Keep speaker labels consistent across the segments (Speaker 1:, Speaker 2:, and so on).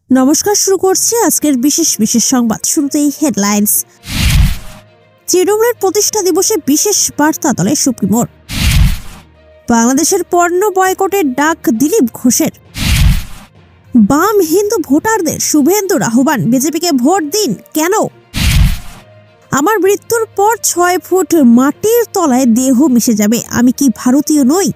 Speaker 1: নমস্কার, শুরু করছি আজকের বিশেষ সংবাদ। শুরুতেই হেডলাইন্স। তৃণমূলের প্রতিষ্ঠা দিবসে বিশেষ বার্তা দলের সুপ্রিমোর। বাংলাদেশের পণ্য বয়কটের ডাক দিলীপ ঘোষের। বাম হিন্দু ভোটারদের শুভেন্দুর আহ্বান, বিজেপিকে ভোট দিন। কেন? আমার মৃত্যুর পর 6 ফুট মাটির তলায় দেহ মিশে যাবে, আমি কি ভারতীয় নই?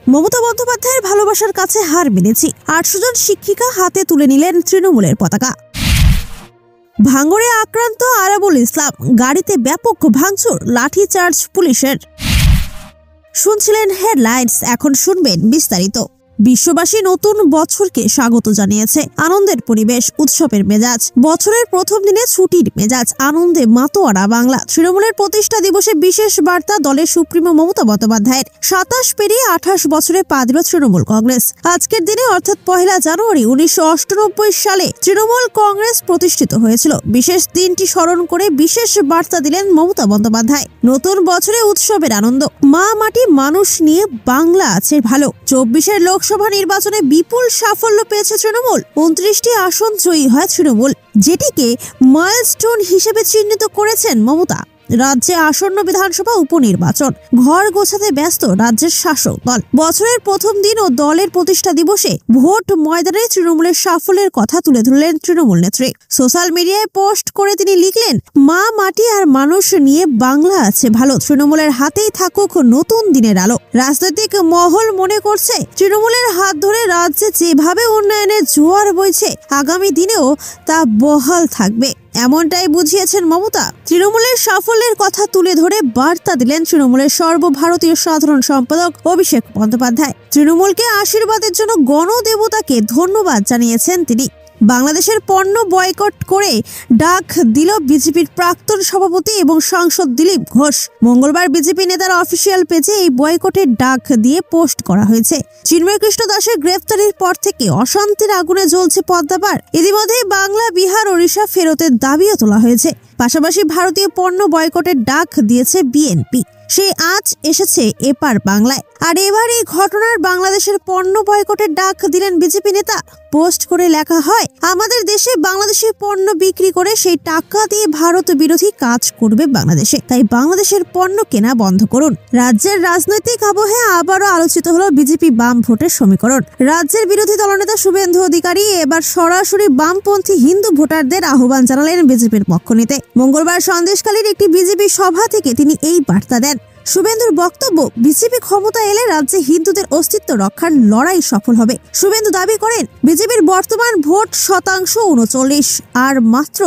Speaker 1: মমতা বন্দ্যোপাধ্যায়ের ভালোবাসার কাছে হার মেনেছি। 800 জন শিক্ষিকা হাতে তুলে নিলেন তৃণমূলের পতাকা। ভাঙড়ে আক্রান্ত আরাবুল ইসলাম, গাড়িতে ব্যাপক ভাঙচুর, লাঠিচার্জ পুলিশের। শুনছিলেন হেডলাইন্স, এখন শুনবেন বিস্তারিত। বিশ্ববাসী নতুন বছরকে স্বাগত জানিয়েছে। আনন্দের পরিবেশ, উৎসবের মেজাজ। বছরের প্রথম দিনে ছুটির মেজাজ, আনন্দে মাতোয়ারা বাংলা। তৃণমূলের প্রতিষ্ঠা দিবসে বিশেষ বার্তা দলের সুপ্রিমো মমতা বন্দ্যোপাধ্যায়ের। 27 পেরিয়ে 28 বছরে পা দিল তৃণমূল কংগ্রেস। আজকের দিনে অর্থাৎ 1 জানুয়ারি 1998 সালে তৃণমূল কংগ্রেস প্রতিষ্ঠিত হয়েছিল। বিশেষ দিনটি স্মরণ করে বিশেষ বার্তা দিলেন মমতা বন্দ্যোপাধ্যায়। নতুন বছরে উৎসবের আনন্দ, মা মাটি মানুষ নিয়ে বাংলা আছে ভালো। 24-এর লোকসভা নির্বাচনে বিপুল সাফল্য পেয়েছে তৃণমূল। 29টি আসন জয়ী হয় তৃণমূল, যেটিকে মাইলস্টোন হিসেবে চিহ্নিত করেছেন মমতা। রাজ্যে আসন্ন বিধানসভা উপনির্বাচন, ঘর গোছাতে ব্যস্ত রাজ্যের শাসক দল। বছরের প্রথম দিন ও দলের প্রতিষ্ঠা দিবসে ভোট ময়দানে তৃণমূলের সাফল্যের কথা তুলে ধরলেন তৃণমূল নেত্রী। সোশ্যাল মিডিয়ায় পোস্ট করে তিনি লিখলেন, মা মাটি আর মানুষ নিয়ে বাংলা আছে ভালো, তৃণমূলের হাতেই থাকুক নতুন দিনের আলো। রাজনৈতিক মহল মনে করছে তৃণমূলের হাত ধরে রাজ্যে যেভাবে উন্নয়নের জোয়ার বইছে, আগামী দিনেও তা বহাল থাকবে, এমনটাই বুঝিয়েছেন মমতা। তৃণমূলের সাফল্যের কথা তুলে ধরে বার্তা দিলেন তৃণমূলের সর্বভারতীয় সাধারণ সম্পাদক অভিষেক বন্দ্যোপাধ্যায়। তৃণমূলকে আশীর্বাদের জন্য গণদেবতাকে ধন্যবাদ জানিয়েছেন তিনি। বাংলাদেশের পণ্য বয়কট করে ডাক দিল বিজেপির প্রাক্তন সভাপতি এবং সাংসদ দিলীপ ঘোষ। মঙ্গলবার বিজেপি নেতার অফিসিয়াল পেজে এই বয়কটের ডাক দিয়ে পোস্ট করা হয়েছে। চিন্ময় কৃষ্ণ দাসের গ্রেফতারির পর থেকে অশান্তির আগুনে জ্বলছে পদ্মাপাড়। ইতিমধ্যে বাংলা, বিহার, ওড়িশা ফেরতের দাবিও তোলা হয়েছে। পাশাপাশি ভারতীয় পণ্য বয়কটের ডাক দিয়েছে বিএনপি। সে আজ এসেছে এপার বাংলায়। আর এবার এই ঘটনার বাংলাদেশের পণ্য বয়কটের ডাক দিলেন বিজেপি নেতা। পোস্ট করে লেখা হয়, আমাদের দেশে বাংলাদেশের পণ্য বিক্রি করে সেই টাকা দিয়ে ভারত বিরোধী কাজ করবে বাংলাদেশে, তাই বাংলাদেশের পণ্য কেনা বন্ধ করুন। রাজ্যের রাজনৈতিক আবহে আবারও আলোচিত হলো বিজেপি বাম ভোটের সমীকরণ। রাজ্যের বিরোধী দলনেতা শুভেন্দু অধিকারী এবার সরাসরি বামপন্থী হিন্দু ভোটারদের আহ্বান জানালেন বিজেপির পক্ষ নিতে। মঙ্গলবার সন্দেশখালীর একটি বিজেপি সভা থেকে তিনি এই বার্তা দেন। শুভেন্দুর বক্তব্য, বিজেপি ক্ষমতা এলে রাজ্যে হিন্দুদের অস্তিত্ব রক্ষার লড়াই সফল হবে। শুভেন্দু দাবি করেন, বিজেপির বর্তমান ভোট শতাংশ 39, আর মাত্র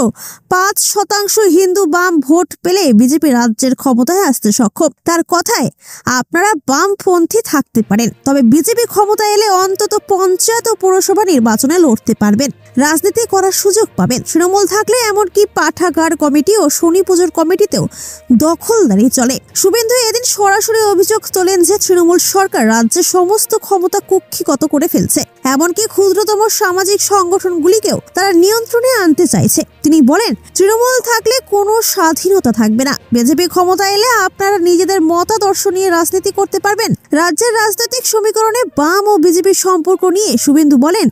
Speaker 1: 5% হিন্দু বাম ভোট পেলে বিজেপি রাজ্যের ক্ষমতায় আসতে সক্ষম। তার কথায়, আপনারা বামপন্থী থাকতে পারেন, তবে বিজেপি ক্ষমতা এলে অন্তত পঞ্চায়েত ও পৌরসভা নির্বাচনে লড়তে পারবেন, রাজনীতি করার সুযোগ পাবেন। তৃণমূল থাকলে এমনকি পাঠাগার কমিটি ও শনি পুজোর কমিটিতেও দখলদারি চলে। শুভেন্দু এদিন সরাসরি অভিযোগ তোলেন যে তৃণমূল সরকার রাজ্যের সমস্ত ক্ষমতা কুক্ষিগত করে ফেলছে, এমনকি ক্ষুদ্রতম সামাজিক সংগঠনগুলিকেও তারা নিয়ন্ত্রণে আনতে চাইছে। তিনি বলেন, তৃণমূল থাকলে কোনো স্বাধীনতা থাকবে না। বিজেপি ক্ষমতা এলে আপনারা নিজেদের মতাদর্শ নিয়ে রাজনীতি করতে পারবেন। রাজ্যের রাজনৈতিক সমীকরণে বাম ও বিজেপির সম্পর্ক নিয়ে শুভেন্দু বলেন,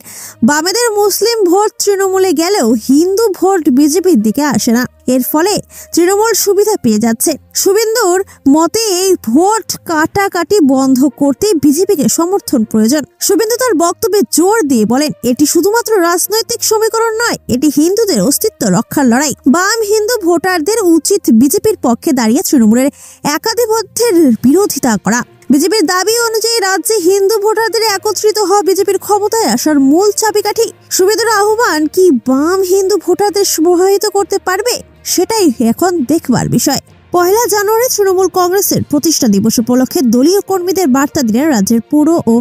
Speaker 1: বামেদের মুসলিম ভোট তৃণমূলে গেলেও হিন্দু ভোট বিজেপির দিকে আসে না, এর ফলে তৃণমূল সুবিধা পেয়ে যাচ্ছে। শুভেন্দুর মতে এই ভোট কাটাকাটি বন্ধ করতে বিজেপিকে সমর্থন প্রয়োজন। শুভেন্দু তার বক্তব্যে জোর দিয়ে বলেন, এটি শুধুমাত্র রাজনৈতিক সমীকরণ নয়, এটি হিন্দুদের অস্তিত্ব রক্ষার লড়াই। বাম হিন্দু ভোটারদের উচিত বিজেপির পক্ষে দাঁড়িয়ে তৃণমূলের একাধিপত্যের বিরোধিতা করা। বিজেপির দাবি অনুযায়ী রাজ্যে হিন্দু ভোটারদের একত্রিত হওয়া বিজেপির ক্ষমতায় আসার মূল চাবিকাঠি। শুভেন্দুর আহ্বান কি বাম হিন্দু ভোটারদের প্রভাবিত করতে পারবে, সেটাই এখন দেখবার বিষয়। 1 জানুয়ারি তৃণমূল কংগ্রেসের প্রতিষ্ঠা দিবস উপলক্ষে দলীয় কর্মীদের বার্তা দিলেন রাজ্যের পৌর ও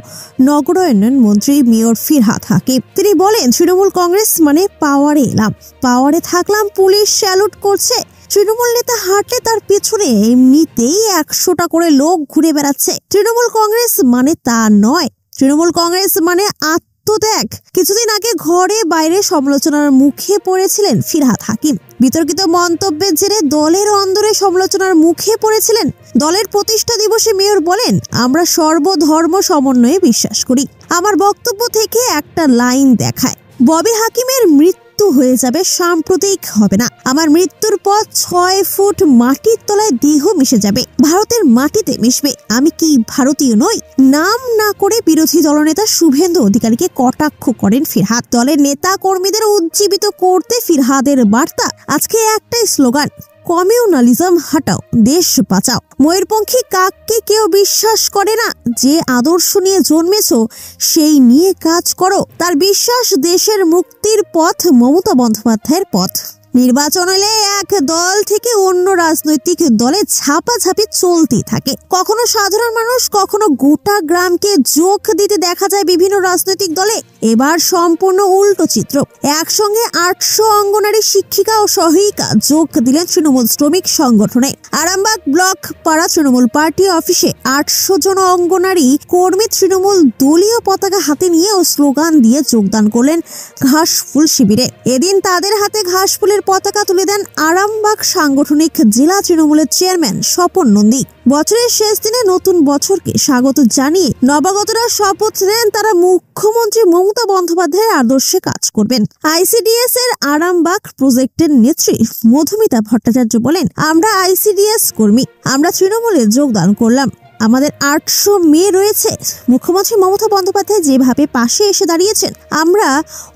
Speaker 1: নগরায়ণ মন্ত্রী মেয়র ফিরহাদ হাকিম। তিনি বলেন, তৃণমূল কংগ্রেস মানে পাওয়ারে এলাম, পাওয়ারে থাকলাম, পুলিশ স্যালুট করছে। তৃণমূল নেতা হাঁটলে তার পেছনে এমনিতেই 100টা করে লোক ঘুরে বেড়াচ্ছে। তৃণমূল কংগ্রেস মানে তা নয়। তৃণমূল কংগ্রেস মানে আত্মত্যাগ। কিছুদিন আগে ঘরে বাইরে সমালোচনার মুখে পড়েছিলেন ফিরহাদ হাকিম। বিতর্কিত মন্তব্যের জেরে দলের অন্দরে সমালোচনার মুখে পড়েছিলেন। দলের প্রতিষ্ঠা দিবসে মেয়র বলেন, আমরা সর্বধর্ম সমন্বয়ে বিশ্বাস করি। আমার বক্তব্য থেকে একটা লাইন দেখায়, ববি হাকিমের মৃত্যু হয়ে যাবে, সাম্প্রতিক হবে না। আমার মৃত্যুর পর 6 ফুট মাটির তলায় দেহ মিশে যাবে, ভারতের মাটিতে মিশবে। আমি কি ভারতীয় নই? নাম না করে বিরোধী দলনেতা শুভেন্দু অধিকারীকে কটাক্ষ করেন ফিরহাদ। দলের নেতা কর্মীদের উজ্জীবিত করতে ফিরহাদের বার্তা আজকে একটাই স্লোগান, কমিউনালিজম হাটাও, দেশ বাঁচাও। ময়ূরপঙ্খী কাককে কেউ বিশ্বাস করে না। যে আদর্শ নিয়ে জন্মেছো সেই নিয়ে কাজ করো। তার বিশ্বাস দেশের মুক্তির পথ, মমতা বন্দ্যোপাধ্যায়ের পথ। নির্বাচন হলে এক দল থেকে অন্য রাজনৈতিক দলে ঝাপাঝাপি চলতেই থাকে। কখনো সাধারণ মানুষ, কখনো গোটা গ্রামকে যোগ দিতে দেখা যায় বিভিন্ন রাজনৈতিক দলে। এবার সম্পূর্ণ উল্টো চিত্র। একসঙ্গে 800 অঙ্গনারী শিক্ষিকা ও সহায়িকা যোগ দিলেন তৃণমূল শ্রমিক সংগঠনে। আরামবাগ ব্লক পাড়া তৃণমূল পার্টি অফিসে 800 জন অঙ্গনারী কর্মী তৃণমূল দলীয় পতাকা হাতে নিয়ে ও স্লোগান দিয়ে যোগদান করলেন ঘাসফুল শিবিরে। এদিন তাদের হাতে ঘাসফুলের পতাকা তুলে দেন আরামবাগ সাংগঠনিক জেলা তৃণমূলের চেয়ারম্যান স্বপন নন্দী। বছরের শেষ দিনে নতুন বছরকে স্বাগত জানিয়ে নবাগতরা শপথ নেন তারা মুখ্যমন্ত্রী মমতা বন্দ্যোপাধ্যায়ের আদর্শে কাজ করবেন। আইসিডিএস এর আরামবাগ প্রজেক্টের নেত্রী মধুমিতা ভট্টাচার্য বলেন, আমরা আইসিডিএস কর্মী, আমরা তৃণমূলে যোগদান করলাম। আমাদের 800 মেয়ে রয়েছে। মুখ্যমন্ত্রী মমতা বন্দ্যোপাধ্যায় যেভাবে পাশে এসে দাঁড়িয়েছেন, আমরা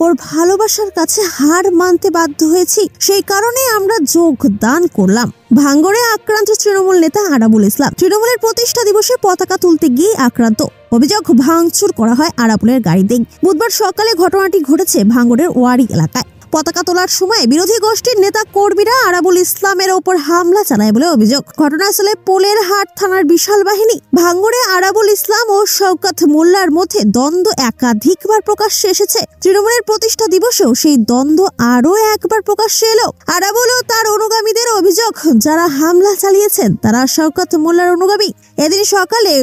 Speaker 1: ওর ভালোবাসার কাছে হার মানতে বাধ্য হয়েছি। সেই কারণে আমরা যোগদান করলাম। ভাঙড়ে আক্রান্ত তৃণমূল নেতা আরাবুল ইসলাম। তৃণমূলের প্রতিষ্ঠা দিবসে পতাকা তুলতে গিয়ে আক্রান্ত। অভিযোগ, ভাঙচুর করা হয় আরাবুলের গাড়িতে। বুধবার সকালে ঘটনাটি ঘটেছে ভাঙড়ের ওয়ারি এলাকায়। পতাকা তোলার সময় বিরোধী গোষ্ঠীর নেতা কর্মীরা আরাবুল ইসলামের ওপর হামলা চালায় বলে অভিযোগ। ঘটনাস্থলে পোলের হাট থানার বিশাল বাহিনী। ভাঙড়ে আরাবুল ইসলাম ও শওকত মোল্লার মধ্যে দ্বন্দ্ব একাধিকবার প্রকাশ্যে এসেছে। তৃণমূলের প্রতিষ্ঠা দিবসেও সেই দ্বন্দ্ব আরো একবার প্রকাশ্যে এলো। আরাবুল ও তার অনুগামীদের অভিযোগ, যারা হামলা চালিয়েছেন তারা শওকত মোল্লার অনুগামী। এদিন সকালে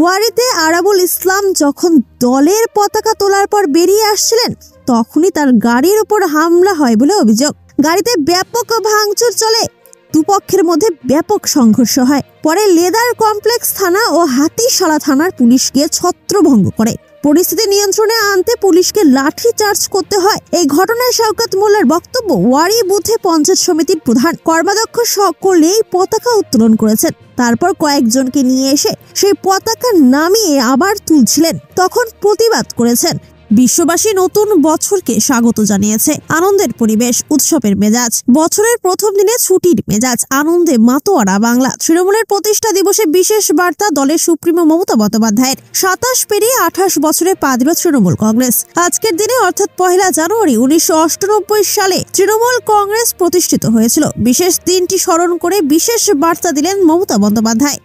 Speaker 1: ওয়ারিতে আরাবুল ইসলাম যখন দলের পতাকা তোলার পর বেরিয়ে আসছিলেন, তখনই তার গাড়ির উপর হামলা হয় বলে অভিযোগ। গাড়িতে ব্যাপক ভাঙচুর চলে, দুপক্ষের মধ্যে ব্যাপক সংঘর্ষ হয়। পরে লেদার কমপ্লেক্স থানা ও হাতিশালা থানার পুলিশ গিয়ে ছত্রভঙ্গ করে। পরিস্থিতি নিয়ন্ত্রণে আনতে পুলিশকে লাঠি চার্জ করতে হয়। এই ঘটনায় শওকত মোল্লার বক্তব্য, ওয়ারি বুথে পঞ্চায়েত সমিতির প্রধান কর্মাধ্যক্ষ সকলেই পতাকা উত্তোলন করেছেন। তারপর কয়েকজনকে নিয়ে এসে সেই পতাকা নামিয়ে আবার তুলছিলেন, তখন প্রতিবাদ করেছেন। বিশ্ববাসী নতুন বছরকে স্বাগত জানিয়েছে। আনন্দের পরিবেশ, উৎসবের মেজাজ। বছরের প্রথম দিনে ছুটির মেজাজ, আনন্দে মাতোয়ারা বাংলা। তৃণমূলের প্রতিষ্ঠা দিবসে বিশেষ বার্তা দলের সুপ্রিমো মমতা বন্দ্যোপাধ্যায়ের। 27 পেরিয়ে 28 বছরে পা দিল তৃণমূল কংগ্রেস। আজকের দিনে অর্থাৎ 1 জানুয়ারি 1998 সালে তৃণমূল কংগ্রেস প্রতিষ্ঠিত হয়েছিল। বিশেষ দিনটি স্মরণ করে বিশেষ বার্তা দিলেন মমতা বন্দ্যোপাধ্যায়।